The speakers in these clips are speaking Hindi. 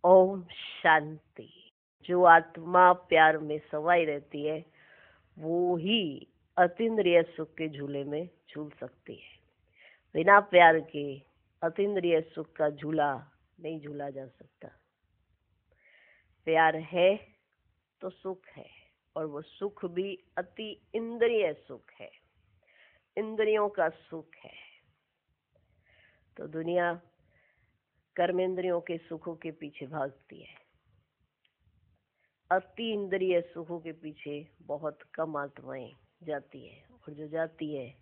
ओम शांति। जो आत्मा प्यार में समाई रहती है वो ही अतीन्द्रिय सुख के झूले में झूल सकती है। बिना प्यार के अतीन्द्रिय सुख का झूला नहीं झूला जा सकता। प्यार है तो सुख है, और वो सुख भी अति इंद्रिय सुख है, इंद्रियों का सुख है। तो दुनिया कर्मेंद्रियों के सुखों के पीछे भागती है, अति इंद्रिय सुखों के पीछे बहुत कम आत्माएं जाती है, और जो जाती है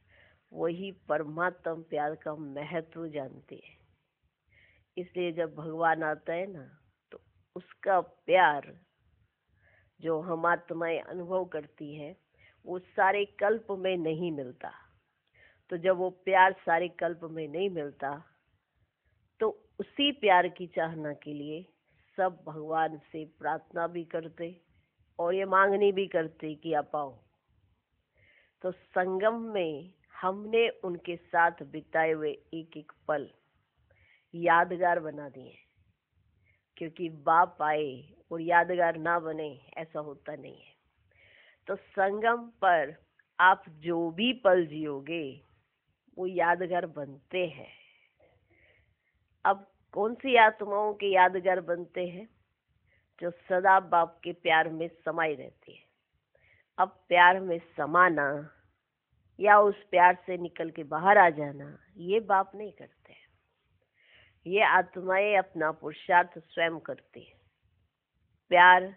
वही परमात्म प्यार का महत्व जानती है। इसलिए जब भगवान आता है ना, तो उसका प्यार जो हम आत्माएं अनुभव करती है वो सारे कल्प में नहीं मिलता। तो जब वो प्यार सारे कल्प में नहीं मिलता तो उसी प्यार की चाहना के लिए सब भगवान से प्रार्थना भी करते और ये मांगनी भी करते कि आप आओ। तो संगम में हमने उनके साथ बिताए हुए एक एक पल यादगार बना दिए, क्योंकि बाप आए और यादगार ना बने ऐसा होता नहीं है। तो संगम पर आप जो भी पल जियोगे वो यादगार बनते हैं। अब कौन सी आत्माओं के यादगार बनते हैं? जो सदा बाप के प्यार में समाई रहती है। अब प्यार में समाना या उस प्यार से निकल के बाहर आ जाना ये बाप नहीं करते। ये आत्माएं अपना पुरुषार्थ स्वयं करती है। प्यार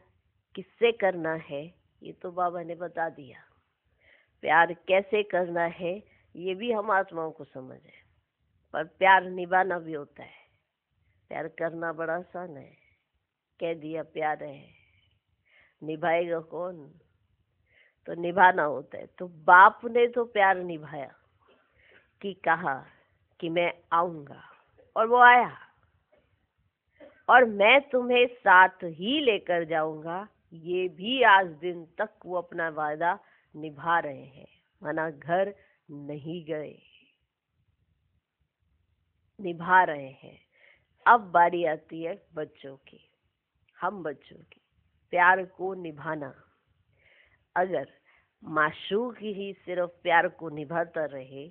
किससे करना है ये तो बाबा ने बता दिया। प्यार कैसे करना है ये भी हम आत्माओं को समझ है, पर प्यार निभाना भी होता है। प्यार करना बड़ा आसान है, कह दिया प्यार है, निभाएगा कौन? तो निभाना होता है। तो बाप ने तो प्यार निभाया कि कहा कि मैं आऊंगा, और वो आया, और मैं तुम्हें साथ ही लेकर जाऊंगा। ये भी आज दिन तक वो अपना वादा निभा रहे हैं, माना घर नहीं गए, निभा रहे हैं। अब बारी आती है बच्चों की, हम बच्चों की प्यार को निभाना। अगर माशूक ही सिर्फ प्यार को निभाता रहे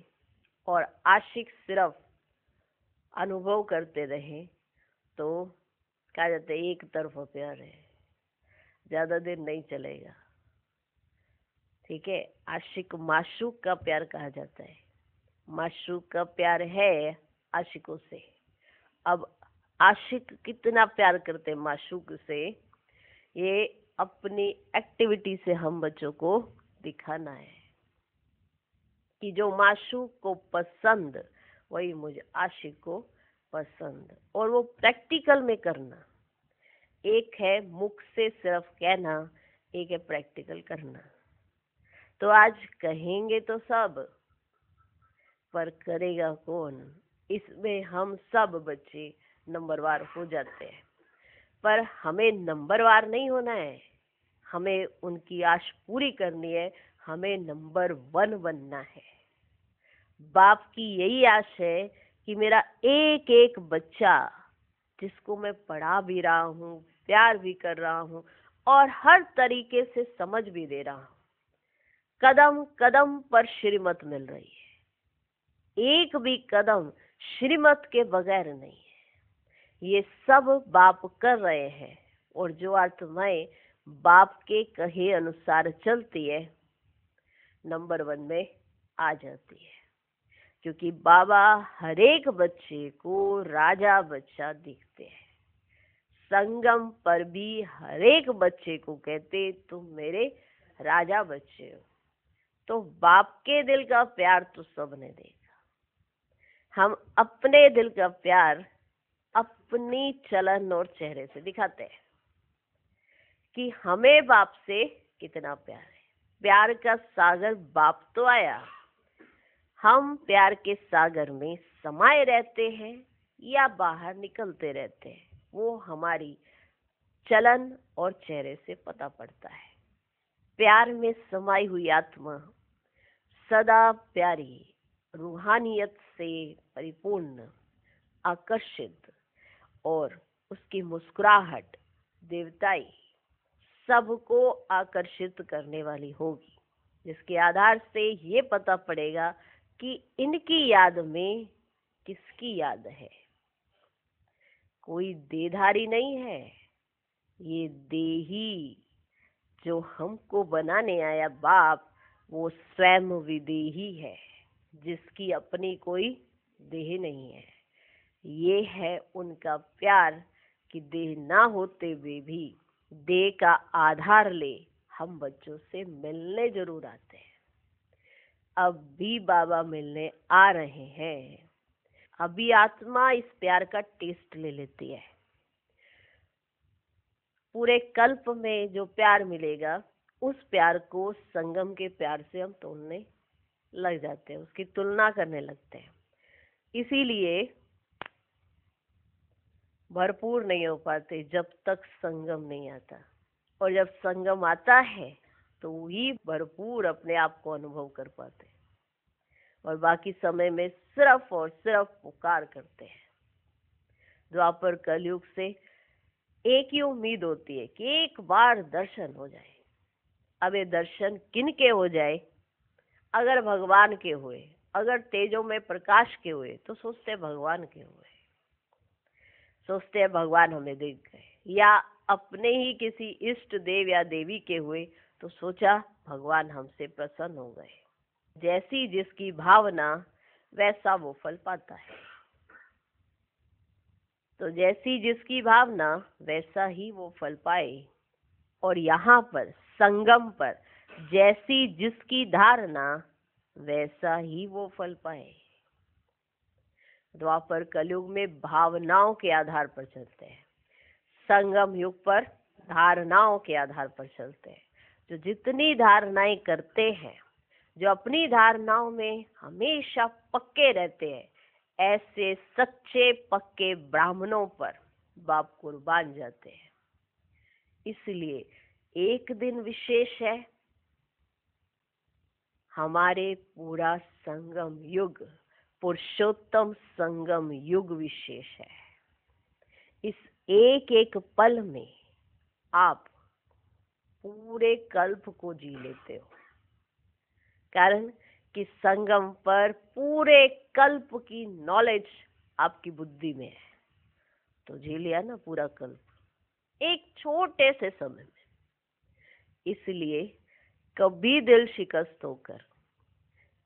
और आशिक सिर्फ अनुभव करते रहे तो कहा जाता है एक तरफा प्यार है, ज्यादा देर नहीं चलेगा। ठीक है, आशिक माशूक का प्यार कहा जाता है। माशूक का प्यार है आशिकों से। अब आशिक कितना प्यार करते हैं माशूक से, ये अपनी एक्टिविटी से हम बच्चों को दिखाना है कि जो माशूक को पसंद वही मुझे आशिक को पसंद, और वो प्रैक्टिकल में करना। एक है मुख से सिर्फ कहना, एक है प्रैक्टिकल करना। तो आज कहेंगे तो सब, पर करेगा कौन? इसमें हम सब बच्चे नंबरवार हो जाते हैं, पर हमें नंबरवार नहीं होना है। हमें उनकी आश पूरी करनी है, हमें नंबर 1 बनना है। बाप की यही आश है कि मेरा एक एक बच्चा जिसको मैं पढ़ा भी रहा हूँ, प्यार भी कर रहा हूँ और हर तरीके से समझ भी दे रहा हूँ, कदम कदम पर श्रीमत मिल रही है। एक भी कदम श्रीमत के बगैर नहीं है। ये सब बाप कर रहे हैं, और जो आत्माएं बाप के कहे अनुसार चलती है नंबर 1 में आ जाती है, क्योंकि बाबा हर एक बच्चे को राजा बच्चा दिखते हैं। संगम पर भी हर एक बच्चे को कहते तुम मेरे राजा बच्चे हो। तो बाप के दिल का प्यार तो सबने देखा। हम अपने दिल का प्यार अपनी चलन और चेहरे से दिखाते हैं कि हमें बाप से कितना प्यार है। प्यार का सागर बाप तो आया, हम प्यार के सागर में समाये रहते हैं या बाहर निकलते रहते हैं, वो हमारी चलन और चेहरे से पता पड़ता है। प्यार में समाई हुई आत्मा सदा प्यारी, रूहानियत से परिपूर्ण, आकर्षित और उसकी मुस्कुराहट देवताई सबको आकर्षित करने वाली होगी, जिसके आधार से ये पता पड़ेगा कि इनकी याद में किसकी याद है। कोई देहधारी नहीं है, ये देही जो हमको बनाने आया बाप, वो स्वयं विदेही है, जिसकी अपनी कोई देह नहीं है। ये है उनका प्यार कि देह ना होते हुए भी देह का आधार ले हम बच्चों से मिलने जरूर आते हैं। अब भी बाबा मिलने आ रहे हैं। अभी आत्मा इस प्यार का टेस्ट ले लेती है। पूरे कल्प में जो प्यार मिलेगा, उस प्यार को संगम के प्यार से हम तोड़ने लग जाते हैं, उसकी तुलना करने लगते हैं। इसीलिए भरपूर नहीं हो पाते जब तक संगम नहीं आता, और जब संगम आता है तो ही भरपूर अपने आप को अनुभव कर पाते, और बाकी समय में सिर्फ और सिर्फ पुकार करते हैं। द्वापर कलयुग से एक ही उम्मीद होती है कि एक बार दर्शन हो जाए। अब ये दर्शन किन के हो जाए? अगर भगवान के हुए, अगर तेजों में प्रकाश के हुए तो सोचते हैं भगवान के हुए, सोचते हैं भगवान हमें देख गए, या अपने ही किसी इष्ट देव या देवी के हुए तो सोचा भगवान हमसे प्रसन्न हो गए। जैसी जिसकी भावना वैसा वो फल पाता है। तो जैसी जिसकी भावना वैसा ही वो फल पाए। और यहाँ पर संगम पर जैसी जिसकी धारणा वैसा ही वो फल पाए। द्वापर कलयुग में भावनाओं के आधार पर चलते हैं, संगम युग पर धारणाओं के आधार पर चलते हैं। जो जितनी धारणाएं करते हैं, जो अपनी धारणाओं में हमेशा पक्के रहते हैं, ऐसे सच्चे पक्के ब्राह्मणों पर बाप कुर्बान जाते हैं। इसलिए एक दिन विशेष है, हमारे पूरा संगम युग पुरुषोत्तम संगम युग विशेष है। इस एक एक पल में आप पूरे कल्प को जी लेते हो, कारण कि संगम पर पूरे कल्प की नॉलेज आपकी बुद्धि में है। तो जी लिया ना पूरा कल्प एक छोटे से समय में। इसलिए कभी दिल शिकस्त होकर,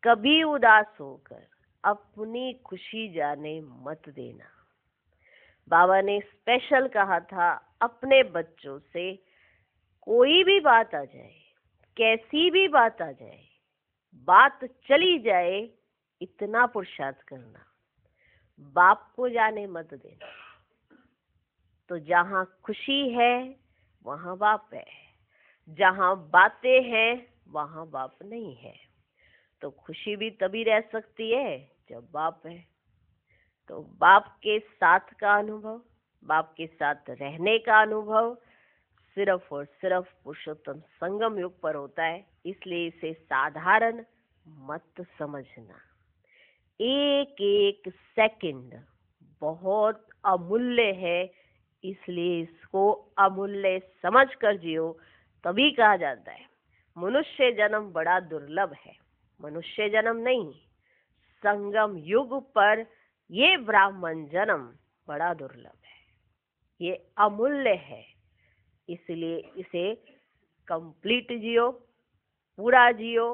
कभी उदास होकर अपनी खुशी जाने मत देना। बाबा ने स्पेशल कहा था अपने बच्चों से, कोई भी बात आ जाए, कैसी भी बात आ जाए, बात चली जाए, इतना पुरुषार्थ करना, बाप को जाने मत देना। तो जहां खुशी है वहां बाप है, जहां बातें हैं वहां बाप नहीं है। तो खुशी भी तभी रह सकती है जब बाप है। तो बाप के साथ का अनुभव, बाप के साथ रहने का अनुभव सिर्फ और सिर्फ पुरुषोत्तम संगम युग पर होता है। इसलिए इसे साधारण मत समझना। एक एक सेकंड बहुत अमूल्य है, इसलिए इसको अमूल्य समझ कर जियो। तभी कहा जाता है मनुष्य जन्म बड़ा दुर्लभ है। मनुष्य जन्म नहीं, संगम युग पर ये ब्राह्मण जन्म बड़ा दुर्लभ है, ये अमूल्य है। इसलिए इसे कंप्लीट जियो, पूरा जियो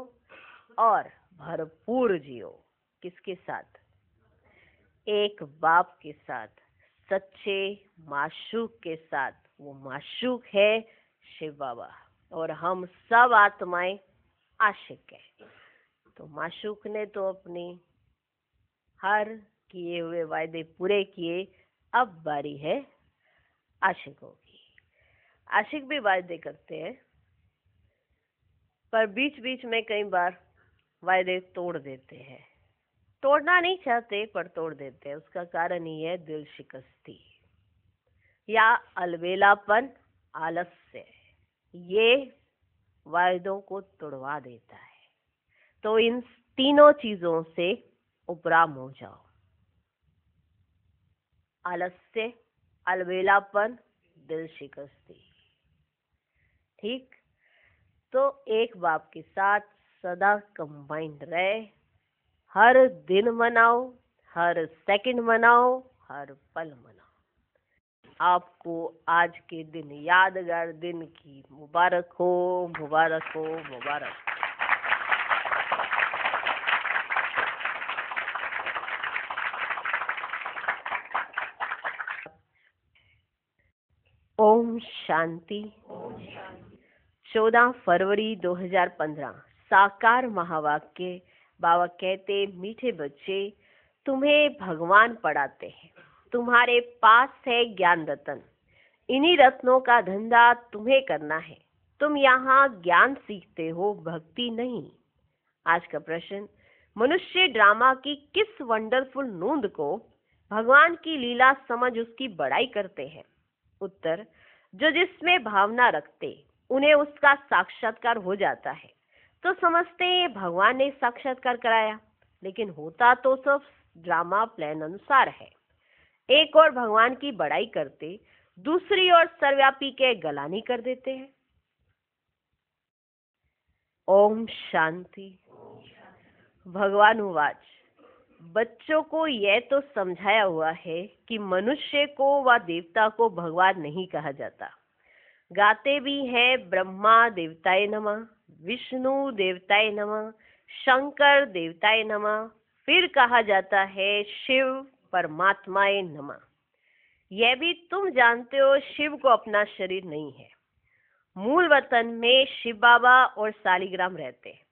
और भरपूर जियो। किसके साथ? एक बाप के साथ, सच्चे माशूक के साथ। वो माशूक है शिव बाबा, और हम सब आत्माएं आशिक हैं। तो माशूक ने तो अपनी हर किए हुए वायदे पूरे किए, अब बारी है आशिकों की। आशिक भी वायदे करते हैं, पर बीच बीच में कई बार वायदे तोड़ देते हैं। तोड़ना नहीं चाहते पर तोड़ देते हैं। उसका कारण ही है दिल शिकस्ती या अलबेलापन, आलस्य। ये वायदों को तोड़वा देता है। तो इन तीनों चीजों से उपराम हो जाओ। आलस्य, अलबेलापन, दिल शिकस्ती। ठीक, तो एक बाप के साथ सदा कंबाइंड रहे, हर दिन मनाओ, हर सेकंड मनाओ, हर पल मनाओ। आपको आज के दिन, यादगार दिन की मुबारक हो, मुबारक हो, मुबारक। ओम शांति। 14 फरवरी 2015 साकार महावाक्य। बाबा कहते, मीठे बच्चे, तुम्हें भगवान पढ़ाते हैं, तुम्हारे पास है ज्ञान रत्न, इन्हीं रत्नों का धंधा तुम्हें करना है। तुम यहाँ ज्ञान सीखते हो, भक्ति नहीं। आज का प्रश्न, मनुष्य ड्रामा की किस वंडरफुल नूंद को भगवान की लीला समझ उसकी बड़ाई करते हैं? उत्तर, जो जिसमें भावना रखते उन्हें उसका साक्षात्कार हो जाता है। तो समझते हैं भगवान ने साक्षात्कार कराया, लेकिन होता तो सब ड्रामा प्लान अनुसार है। एक और भगवान की बड़ाई करते, दूसरी ओर सर्वव्यापी के गलानी कर देते हैं। ओम शांति। भगवान उवाच, बच्चों को यह तो समझाया हुआ है कि मनुष्य को व देवता को भगवान नहीं कहा जाता। गाते भी हैं ब्रह्मा देवताय नमः, विष्णु देवताय नमः, शंकर देवताय नमः, फिर कहा जाता है शिव परमात्माय नमः। यह भी तुम जानते हो शिव को अपना शरीर नहीं है। मूल वतन में शिव बाबा और सालिग्राम रहते हैं।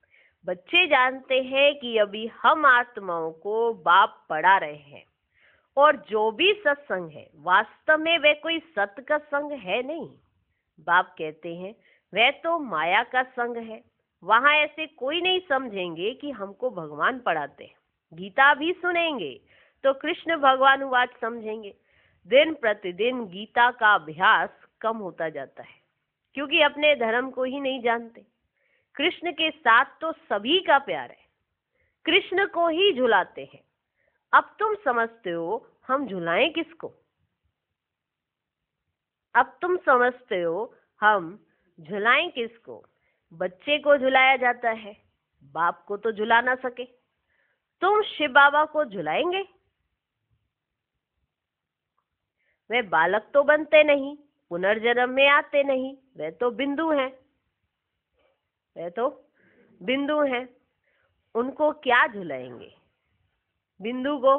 बच्चे जानते हैं कि अभी हम आत्माओं को बाप पढ़ा रहे हैं, और जो भी सत्संग है वास्तव में वह कोई सत्य का संग है नहीं। बाप कहते हैं वह तो माया का संग है। वहां ऐसे कोई नहीं समझेंगे कि हमको भगवान पढ़ाते हैं। गीता भी सुनेंगे तो कृष्ण भगवान वाच समझेंगे। दिन प्रतिदिन गीता का अभ्यास कम होता जाता है, क्योंकि अपने धर्म को ही नहीं जानते। कृष्ण के साथ तो सभी का प्यार है, कृष्ण को ही झुलाते हैं। अब तुम समझते हो हम झुलाएं किसको? अब तुम समझते हो हम झुलाएं किसको? बच्चे को झुलाया जाता है, बाप को तो झुला ना सके। तुम शिव बाबा को झुलाएंगे? वे बालक तो बनते नहीं, पुनर्जन्म में आते नहीं, वे तो बिंदु हैं। वे तो बिंदु हैं, उनको क्या झुलाएंगे? बिंदु को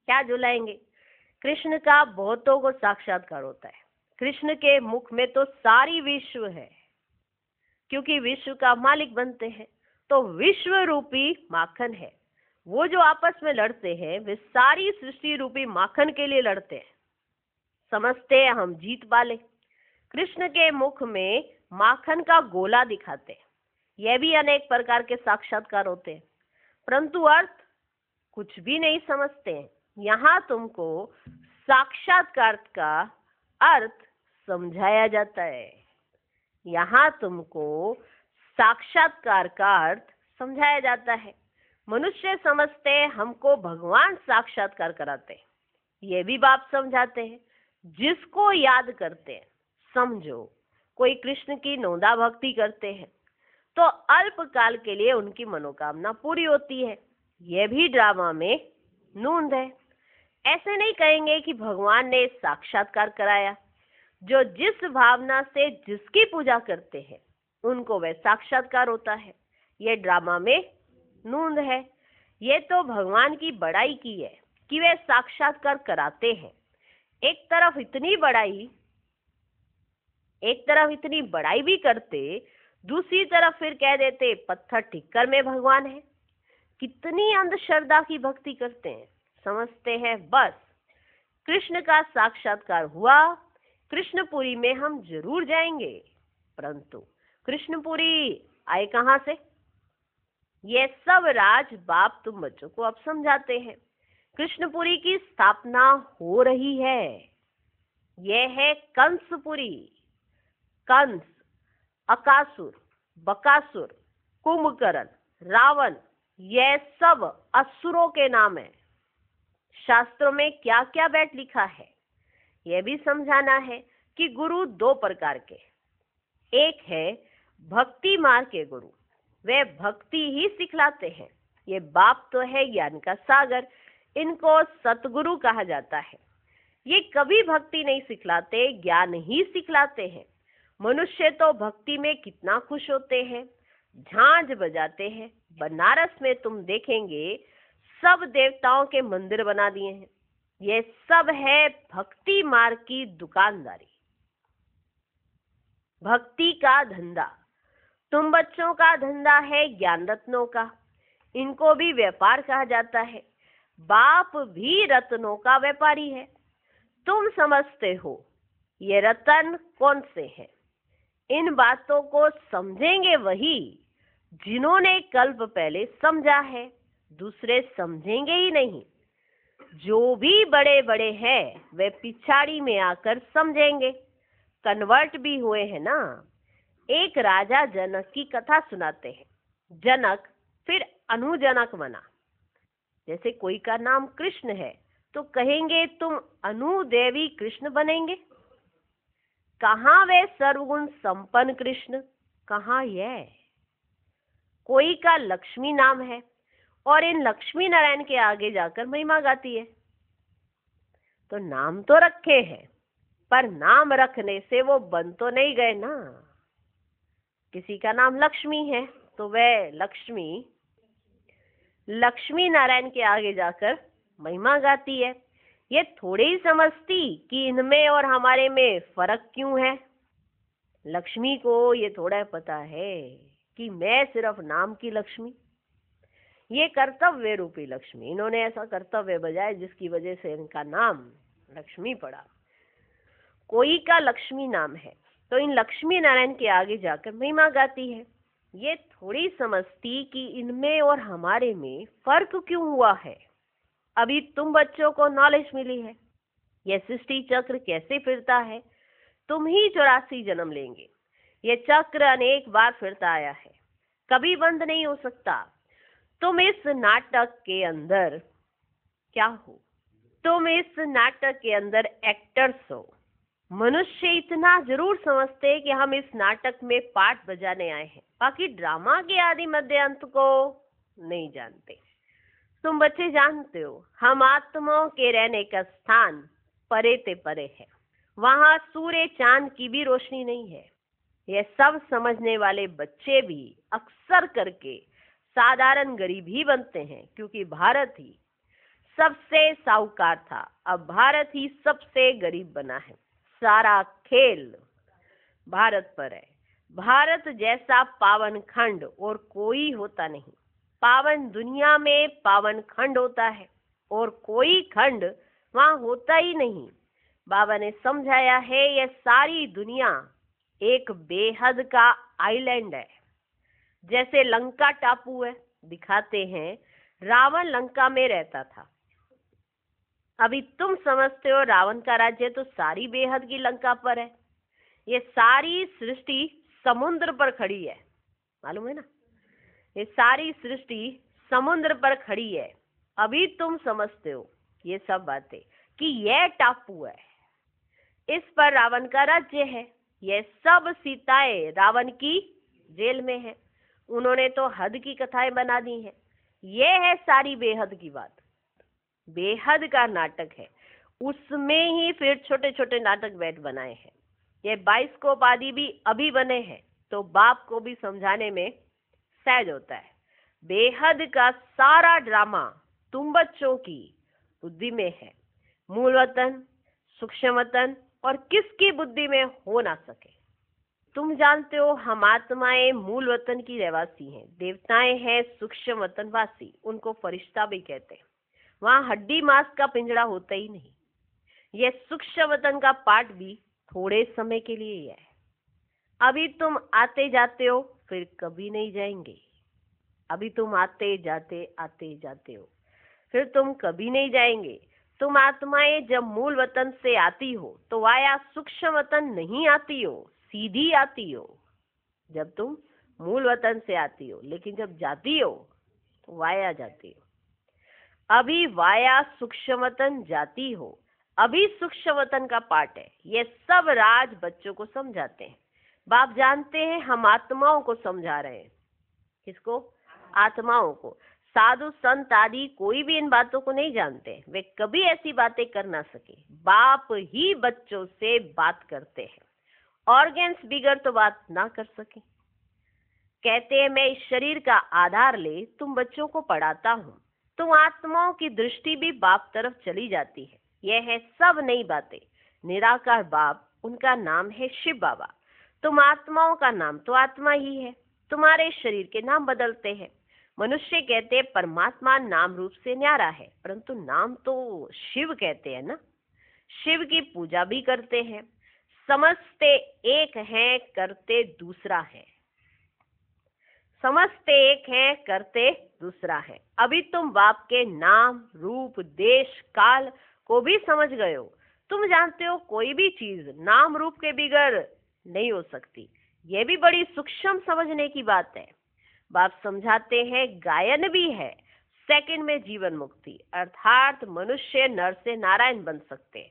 क्या झुलाएंगे? कृष्ण का बहुतों को साक्षात्कार होता है। कृष्ण के मुख में तो सारी विश्व है, क्योंकि विश्व का मालिक बनते हैं, तो विश्व रूपी माखन है। वो जो आपस में लड़ते हैं वे सारी सृष्टि रूपी माखन के लिए लड़ते हैं। समझते हैं हम जीत वाले। कृष्ण के मुख में माखन का गोला दिखाते हैं। यह भी अनेक प्रकार के साक्षात्कार होते हैं, परंतु अर्थ कुछ भी नहीं समझते हैं। यहाँ तुमको साक्षात्कार का अर्थ समझाया जाता है। यहाँ तुमको साक्षात्कार का अर्थ समझाया जाता है। मनुष्य समझते हैं हमको भगवान साक्षात्कार कराते हैं। ये भी बाप समझाते हैं, जिसको याद करते हैं। समझो कोई कृष्ण की नौदा भक्ति करते हैं तो अल्प काल के लिए उनकी मनोकामना पूरी होती है। यह भी ड्रामा में नूंद है। ऐसे नहीं कहेंगे कि भगवान ने साक्षात्कार कराया। जो जिस भावना से जिसकी पूजा करते हैं उनको वह साक्षात्कार होता है। यह ड्रामा में नूंद है। ये तो भगवान की बड़ाई की है कि वे साक्षात्कार कराते हैं। एक तरफ इतनी बड़ाई भी करते, दूसरी तरफ फिर कह देते पत्थर ठिक्कर में भगवान है। कितनी अंधश्रद्धा की भक्ति करते हैं। समझते हैं बस कृष्ण का साक्षात्कार हुआ, कृष्णपुरी में हम जरूर जाएंगे। परंतु कृष्णपुरी आए कहां से? ये सब राज बाप तुम बच्चों को अब समझाते हैं। कृष्णपुरी की स्थापना हो रही है। यह है कंसपुरी। कंस, अकासुर, बकासुर, कुंभकर्ण, रावण, यह सब असुरों के नाम है। शास्त्रों में क्या क्या बैठ लिखा है, यह भी समझाना है कि गुरु दो प्रकार के, एक है भक्ति मार्ग के गुरु, वे भक्ति ही सिखलाते हैं। ये बाप तो है ज्ञान का सागर, इनको सतगुरु कहा जाता है। ये कभी भक्ति नहीं सिखलाते, ज्ञान ही सिखलाते हैं। मनुष्य तो भक्ति में कितना खुश होते हैं, झांझ बजाते हैं। बनारस में तुम देखेंगे सब देवताओं के मंदिर बना दिए हैं। ये सब है भक्ति मार्ग की दुकानदारी, भक्ति का धंधा। तुम बच्चों का धंधा है ज्ञान रत्नों का, इनको भी व्यापार कहा जाता है। बाप भी रत्नों का व्यापारी है। तुम समझते हो ये रतन कौन से है? इन बातों को समझेंगे वही जिन्होंने कल्प पहले समझा है, दूसरे समझेंगे ही नहीं। जो भी बड़े बड़े हैं वे पिछाड़ी में आकर समझेंगे, कन्वर्ट भी हुए हैं ना। एक राजा जनक की कथा सुनाते हैं। जनक फिर अनुजनक बना। जैसे कोई का नाम कृष्ण है तो कहेंगे तुम अनुदेवी कृष्ण बनेंगे। कहाँ वे सर्वगुण संपन्न कृष्ण, कहाँ यह? कोई का लक्ष्मी नाम है और इन लक्ष्मी नारायण के आगे जाकर महिमा गाती है। तो नाम तो रखे हैं, पर नाम रखने से वो बन तो नहीं गए ना। किसी का नाम लक्ष्मी है तो वह लक्ष्मी नारायण के आगे जाकर महिमा गाती है। ये थोड़ी ही समझती कि इनमें और हमारे में फर्क क्यों है। लक्ष्मी को ये थोड़ा पता है कि मैं सिर्फ नाम की लक्ष्मी, ये कर्तव्य रूपी लक्ष्मी, इन्होंने ऐसा कर्तव्य बजाया जिसकी वजह से इनका नाम लक्ष्मी पड़ा। कोई का लक्ष्मी नाम है तो इन लक्ष्मी नारायण के आगे जाकर महिमा गाती है। ये थोड़ी समझती कि इनमें और हमारे में फर्क क्यों हुआ है। अभी तुम बच्चों को नॉलेज मिली है, यह सृष्टि चक्र कैसे फिरता है। तुम ही 84 जन्म लेंगे। ये चक्र अनेक बार फिरता आया है, कभी बंद नहीं हो सकता। तुम इस नाटक के अंदर क्या हो? तुम इस नाटक के अंदर एक्टर्स हो। मनुष्य इतना जरूर समझते कि हम इस नाटक में पार्ट बजाने आए हैं, बाकी ड्रामा के आदि मध्य अंत को नहीं जानते। तुम बच्चे जानते हो हम आत्माओं के रहने का स्थान परे ते परे है, वहां सूर्य चांद की भी रोशनी नहीं है। यह सब समझने वाले बच्चे भी अक्सर करके साधारण गरीब ही बनते हैं, क्योंकि भारत ही सबसे साहूकार था, अब भारत ही सबसे गरीब बना है। सारा खेल भारत पर है। भारत जैसा पावन खंड और कोई होता नहीं। पावन दुनिया में पावन खंड होता है और कोई खंड वहां होता ही नहीं। बाबा ने समझाया है यह सारी दुनिया एक बेहद का आइलैंड है। जैसे लंका टापू है, दिखाते हैं रावण लंका में रहता था। अभी तुम समझते हो रावण का राज्य तो सारी बेहद की लंका पर है। ये सारी सृष्टि समुद्र पर खड़ी है, मालूम है ना। ये सारी सृष्टि समुद्र पर खड़ी है। अभी तुम समझते हो ये सब बातें कि यह टापू है, इस पर रावण का राज्य है। यह सब सीताएं रावण की जेल में है। उन्होंने तो हद की कथाएं बना दी हैं। यह है सारी बेहद की बात। बेहद का नाटक है, उसमें ही फिर छोटे छोटे नाटक बैठ बनाए हैं। ये बाइस्कोप आदि भी अभी बने हैं, तो बाप को भी समझाने में सहज होता है। बेहद का सारा ड्रामा तुम बच्चों की बुद्धि में है। मूल वतन, सूक्ष्म वतन और किसकी बुद्धि में हो ना सके। तुम जानते हो हम आत्माएं मूल वतन की रहवासी हैं, देवताएं हैं सूक्ष्म वतनवासी, उनको फरिश्ता भी कहते हैं। वहां हड्डी मांस का पिंजड़ा होता ही नहीं। यह सूक्ष्म वतन का पार्ट भी थोड़े समय के लिए ही है। अभी तुम आते जाते हो, फिर कभी नहीं जाएंगे। अभी तुम आते जाते हो, फिर तुम कभी नहीं जाएंगे। तुम आत्माएं जब मूल वतन से आती हो तो वाया सूक्ष्म वतन नहीं आती हो, सीधी आती हो। जब तुम मूल वतन से आती हो, लेकिन जब जाती हो तो वाया जाती हो। अभी वाया सूक्ष्मवतन जाती हो, अभी सूक्ष्मवतन का पाठ है। ये सब राज बच्चों को समझाते हैं। बाप जानते हैं हम आत्माओं को समझा रहे हैं। किसको? आत्माओं को। साधु संत आदि कोई भी इन बातों को नहीं जानते, वे कभी ऐसी बातें कर ना सके। बाप ही बच्चों से बात करते हैं। ऑर्गन्स बिगड़ तो बात ना कर सके। कहते हैं मैं इस शरीर का आधार ले तुम बच्चों को पढ़ाता हूँ। तुम आत्माओं की दृष्टि भी बाप तरफ चली जाती है। यह है सब नई बातें। निराकार बाप, उनका नाम है शिव बाबा। तुम आत्माओं का नाम तो आत्मा ही है। तुम्हारे शरीर के नाम बदलते हैं। मनुष्य कहते हैं परमात्मा नाम रूप से न्यारा है, परंतु नाम तो शिव कहते हैं ना। शिव की पूजा भी करते हैं। समझते एक हैं, करते दूसरा है। समझते एक हैं, करते दूसरा है। अभी तुम बाप के नाम रूप देश काल को भी समझ गए हो। तुम जानते हो कोई भी चीज नाम रूप के बिगड़ नहीं हो सकती। यह भी बड़ी सूक्ष्म समझने की बात है। बाप समझाते हैं गायन भी है। सेकंड में जीवन मुक्ति, अर्थात मनुष्य नर से नारायण बन सकते हैं।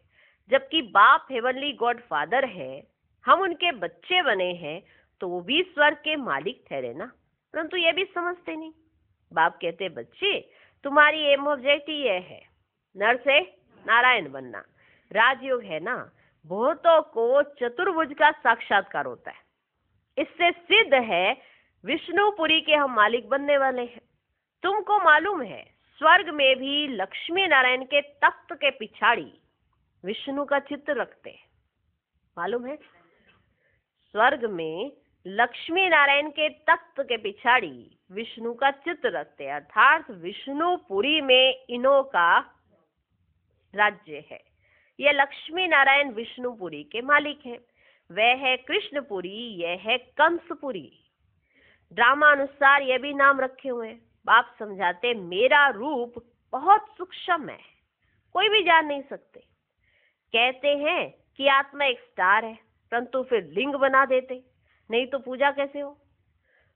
जबकि बाप हेवनली गॉड फादर है, हम उनके बच्चे बने हैं, तो वो भी स्वर्ग के मालिक ठहरे ना। परंतु ये भी समझते नहीं। बाप कहते बच्चे तुम्हारी एम ऑब्जेक्ट ही ये है, नर से नारायण बनना। राजयोग है ना, बहुतों को चतुर्भुज का साक्षात्कार होता है। इससे सिद्ध है विष्णुपुरी के हम मालिक बनने वाले हैं। तुमको मालूम है स्वर्ग में भी लक्ष्मी नारायण के तख्त के पिछाड़ी विष्णु का चित्र रखते हैं। मालूम है? स्वर्ग में लक्ष्मी नारायण के तख्त के पिछाड़ी विष्णु का चित्र रखते हैं, अर्थात विष्णुपुरी में इन्हों का राज्य है। यह लक्ष्मी नारायण विष्णुपुरी के मालिक है। वह है कृष्णपुरी, यह है कंसपुरी। ड्रामा अनुसार यह भी नाम रखे हुए हैं। बाप समझाते मेरा रूप बहुत सूक्ष्म है, कोई भी जान नहीं सकते। कहते हैं कि आत्मा एक स्टार है, परंतु फिर लिंग बना देते, नहीं तो पूजा कैसे हो।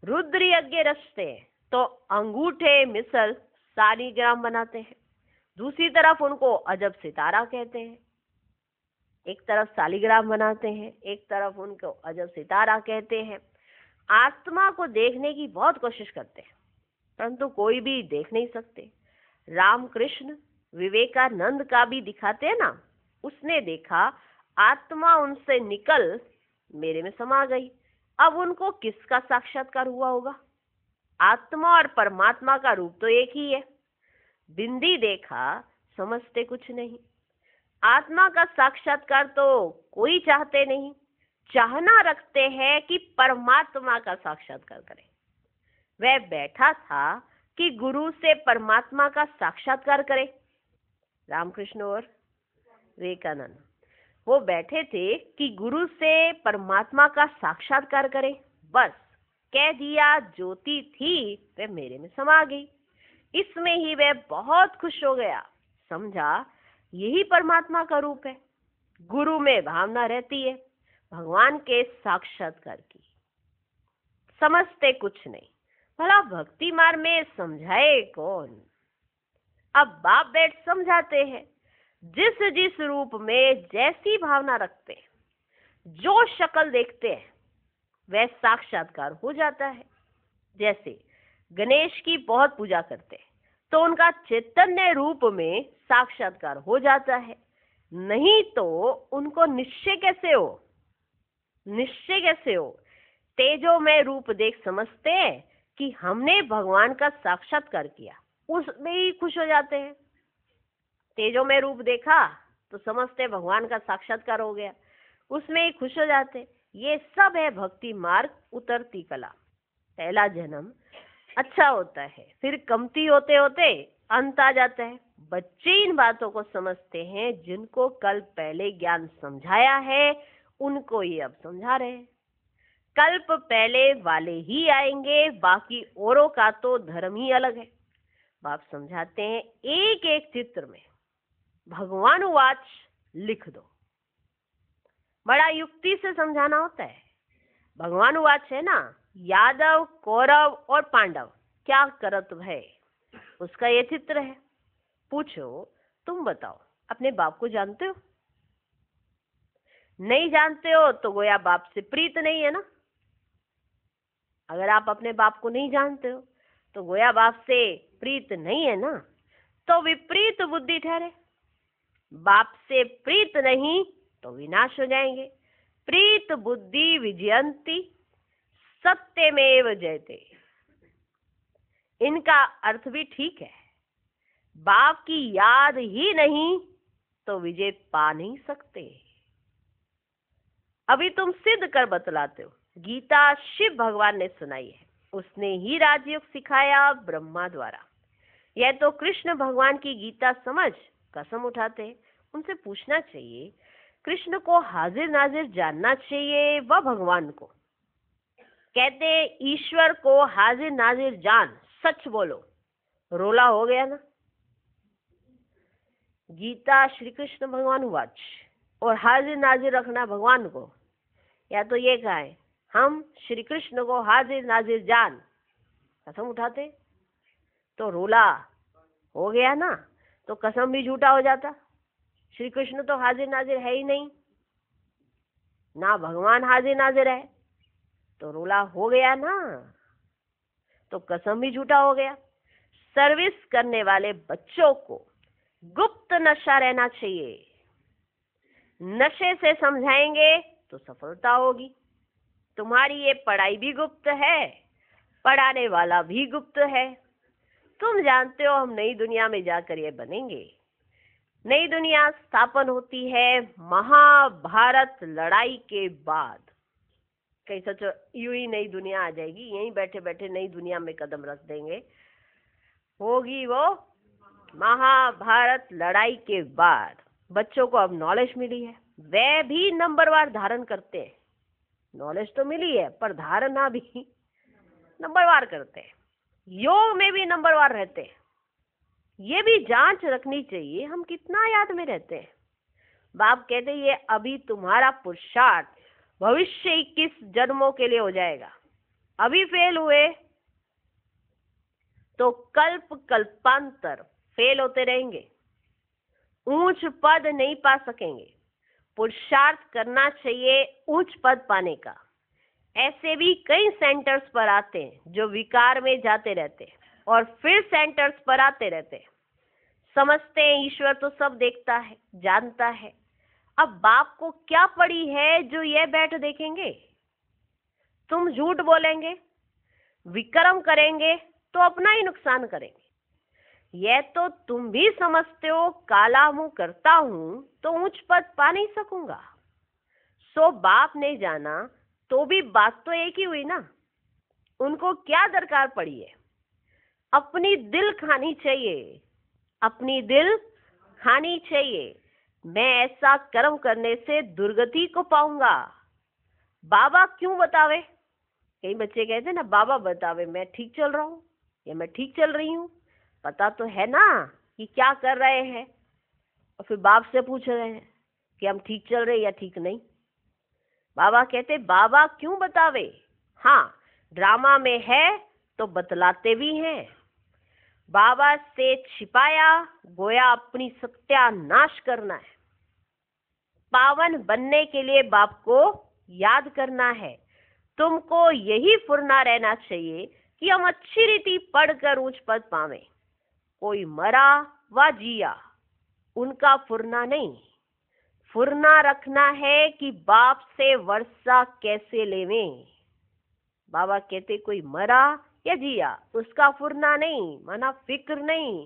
रुद्र यज्ञ रचते हैं तो अंगूठे मिसल सालीग्राम बनाते हैं। दूसरी तरफ उनको अजब सितारा कहते हैं। एक तरफ सालीग्राम बनाते हैं, एक तरफ उनको अजब सितारा कहते हैं। आत्मा को देखने की बहुत कोशिश करते हैं, परंतु कोई भी देख नहीं सकते। रामकृष्ण विवेकानंद का भी दिखाते हैं ना। उसने देखा आत्मा उनसे निकल मेरे में समा गई। अब उनको किसका साक्षात्कार हुआ होगा? आत्मा और परमात्मा का रूप तो एक ही है। बिंदी देखा, समझते कुछ नहीं। आत्मा का साक्षात्कार तो कोई चाहते नहीं, चाहना रखते हैं कि परमात्मा का साक्षात्कार करें। वह बैठा था कि गुरु से परमात्मा का साक्षात्कार करे। रामकृष्ण और विवेकानंद वो बैठे थे कि गुरु से परमात्मा का साक्षात्कार करे। बस कह दिया, ज्योति थी वह मेरे में समा गई। इसमें ही वह बहुत खुश हो गया। समझा यही परमात्मा का रूप है। गुरु में भावना रहती है भगवान के साक्षात्कार की। समझते कुछ नहीं। भला भक्ति मार्ग में समझाए कौन? अब बाप बैठ समझाते हैं। जिस जिस रूप में जैसी भावना रखते हैं, जो शक्ल देखते हैं, वह साक्षात्कार हो जाता है। जैसे गणेश की बहुत पूजा करते हैं तो उनका चैतन्य रूप में साक्षात्कार हो जाता है। नहीं तो उनको निश्चय कैसे हो? निश्चय कैसे हो? तेजो में रूप देख समझते हैं कि हमने भगवान का साक्षात्कार किया, उसमें ही खुश हो जाते हैं। तेजो में रूप देखा तो समझते भगवान का साक्षात्कार हो गया, उसमें ही खुश हो जाते। ये सब है भक्ति मार्ग उतरती कला। पहला जन्म अच्छा होता है, फिर कमती होते होते अंत आ जाता है। बच्चे इन बातों को समझते हैं। जिनको कल पहले ज्ञान समझाया है उनको ये अब समझा रहे हैं। कल्प पहले वाले ही आएंगे, बाकी औरों का तो धर्म ही अलग है। बाप समझाते हैं एक एक चित्र में भगवान वाच लिख दो। बड़ा युक्ति से समझाना होता है। भगवान वाच है ना, यादव कौरव और पांडव क्या करत है, उसका ये चित्र है। पूछो, तुम बताओ, अपने बाप को जानते हो? नहीं जानते हो तो गोया बाप से प्रीत नहीं है ना। अगर आप अपने बाप को नहीं जानते हो तो गोया बाप से प्रीत नहीं है ना, तो विपरीत बुद्धि ठहरे। बाप से प्रीत नहीं तो विनाश हो जाएंगे। प्रीत बुद्धि विजयंती सत्यमेव जयते। इनका अर्थ भी ठीक है। बाप की याद ही नहीं तो विजय पा नहीं सकते। अभी तुम सिद्ध कर बतलाते हो। गीता शिव भगवान ने सुनाई है, उसने ही राजयोग सिखाया ब्रह्मा द्वारा। यह तो कृष्ण भगवान की गीता समझ कसम उठाते हैं। उनसे पूछना चाहिए, कृष्ण को हाजिर नाजिर जानना चाहिए व भगवान को। कहते ईश्वर को हाजिर नाजिर जान, सच बोलो। रोला हो गया ना। गीता श्री कृष्ण भगवान वाच, और हाजिर नाजिर रखना भगवान को। या तो ये कहा है, हम श्री कृष्ण को हाजिर नाजिर जान, कसम उठाते तो रोला हो गया ना, तो कसम भी झूठा हो जाता। श्री कृष्ण तो हाजिर नाजिर है ही नहीं ना, भगवान हाजिर नाजिर है, तो रोला हो गया ना, तो कसम भी झूठा हो गया। सर्विस करने वाले बच्चों को गुप्त नशा रहना चाहिए। नशे से समझाएंगे तो सफलता होगी। तुम्हारी ये पढ़ाई भी गुप्त है, पढ़ाने वाला भी गुप्त है। तुम जानते हो हम नई दुनिया में जाकर ये बनेंगे। नई दुनिया स्थापन होती है महाभारत लड़ाई के बाद। कहीं सोचो यूं ही नई दुनिया आ जाएगी, यहीं बैठे बैठे नई दुनिया में कदम रख देंगे। होगी वो महाभारत लड़ाई के बाद। बच्चों को अब नॉलेज मिली है, वे भी नंबरवार धारण करते हैं। नॉलेज तो मिली है पर धारणा भी नंबरवार करते हैं। योग में भी नंबरवार रहते हैं। ये भी जांच रखनी चाहिए हम कितना याद में रहते हैं। बाप कहते ये अभी तुम्हारा पुरुषार्थ भविष्य 21 जन्मों के लिए हो जाएगा। अभी फेल हुए तो कल्प कल्पांतर फेल होते रहेंगे, ऊंच पद नहीं पा सकेंगे। पुरुषार्थ करना चाहिए उच्च पद पाने का। ऐसे भी कई सेंटर्स पर आते हैं जो विकार में जाते रहते हैं और फिर सेंटर्स पर आते रहते हैं। समझते हैं ईश्वर तो सब देखता है, जानता है। अब बाप को क्या पड़ी है जो ये बैठ देखेंगे? तुम झूठ बोलेंगे, विक्रम करेंगे तो अपना ही नुकसान करेंगे। यह तो तुम भी समझते हो, काला मुंह करता हूं तो उच्च पद पा नहीं सकूंगा। सो बाप ने जाना तो भी बात तो एक ही हुई ना। उनको क्या दरकार पड़ी है? अपनी दिल खानी चाहिए, अपनी दिल खानी चाहिए। मैं ऐसा कर्म करने से दुर्गति को पाऊंगा। बाबा क्यों बतावे? कई बच्चे कहते हैं ना, बाबा बतावे मैं ठीक चल रहा हूँ या मैं ठीक चल रही हूँ। पता तो है ना कि क्या कर रहे हैं, और फिर बाप से पूछ रहे हैं कि हम ठीक चल रहे या ठीक नहीं। बाबा कहते बाबा क्यों बतावे? हाँ, ड्रामा में है तो बतलाते भी हैं। बाबा से छिपाया गोया अपनी सत्यानाश करना है। पावन बनने के लिए बाप को याद करना है। तुमको यही फुरना रहना चाहिए कि हम अच्छी रीति पढ़कर उच्च पद पावें। कोई मरा व जिया, उनका फुरना नहीं। फुरना रखना है कि बाप से वर्षा कैसे लेवें। बाबा कहते कोई मरा या जिया, उसका फुरना नहीं, माना फिक्र नहीं।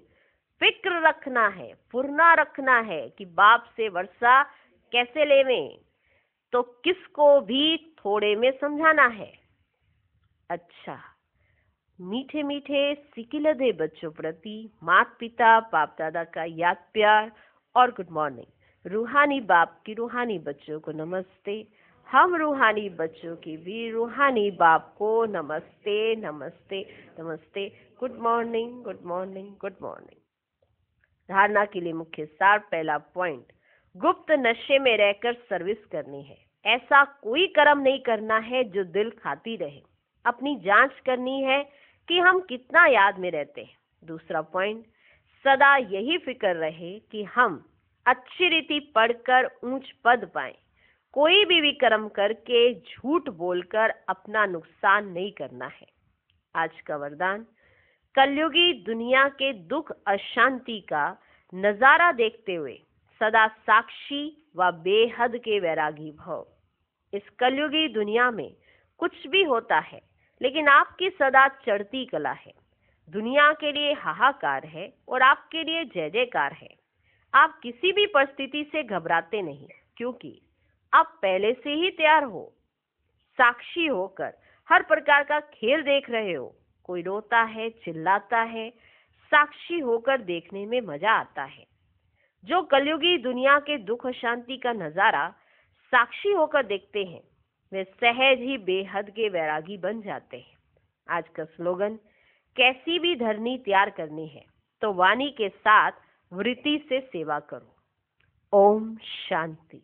फिक्र रखना है, फुरना रखना है कि बाप से वर्षा कैसे लेवें। तो किसको भी थोड़े में समझाना है। अच्छा, मीठे मीठे सिकिलदे बच्चों प्रति माता पिता बाप दादा का याद प्यार और गुड मॉर्निंग। रूहानी बाप की रूहानी बच्चों को नमस्ते। हम रूहानी बच्चों की भी रूहानी बाप को नमस्ते नमस्ते नमस्ते। Good morning good morning good morning. धारणा के लिए मुख्य सार। पहला पॉइंट, गुप्त नशे में रहकर सर्विस करनी है। ऐसा कोई कर्म नहीं करना है जो दिल खाती रहे। अपनी जांच करनी है कि हम कितना याद में रहते हैं। दूसरा पॉइंट, सदा यही फिक्र रहे कि हम अच्छी रीति पढ़कर ऊंच पद पाएं, कोई भी विक्रम करके झूठ बोलकर अपना नुकसान नहीं करना है। आज का वरदान, कलयुगी दुनिया के दुख अशांति का नजारा देखते हुए सदा साक्षी व बेहद के वैरागी भव। इस कलयुगी दुनिया में कुछ भी होता है, लेकिन आपकी सदा चढ़ती कला है। दुनिया के लिए हाहाकार है और आपके लिए जय जयकार है। आप किसी भी परिस्थिति से घबराते नहीं, क्योंकि आप पहले से ही तैयार हो। साक्षी होकर हर प्रकार का खेल देख रहे हो। कोई रोता है, चिल्लाता है, साक्षी होकर देखने में मजा आता है। जो कलयुगी दुनिया के दुख शांति का नजारा साक्षी होकर देखते हैं, वे सहज ही बेहद के वैरागी बन जाते हैं। आज का स्लोगन, कैसी भी धरनी तैयार करनी है तो वाणी के साथ वृत्ति से सेवा करो। ओम शांति।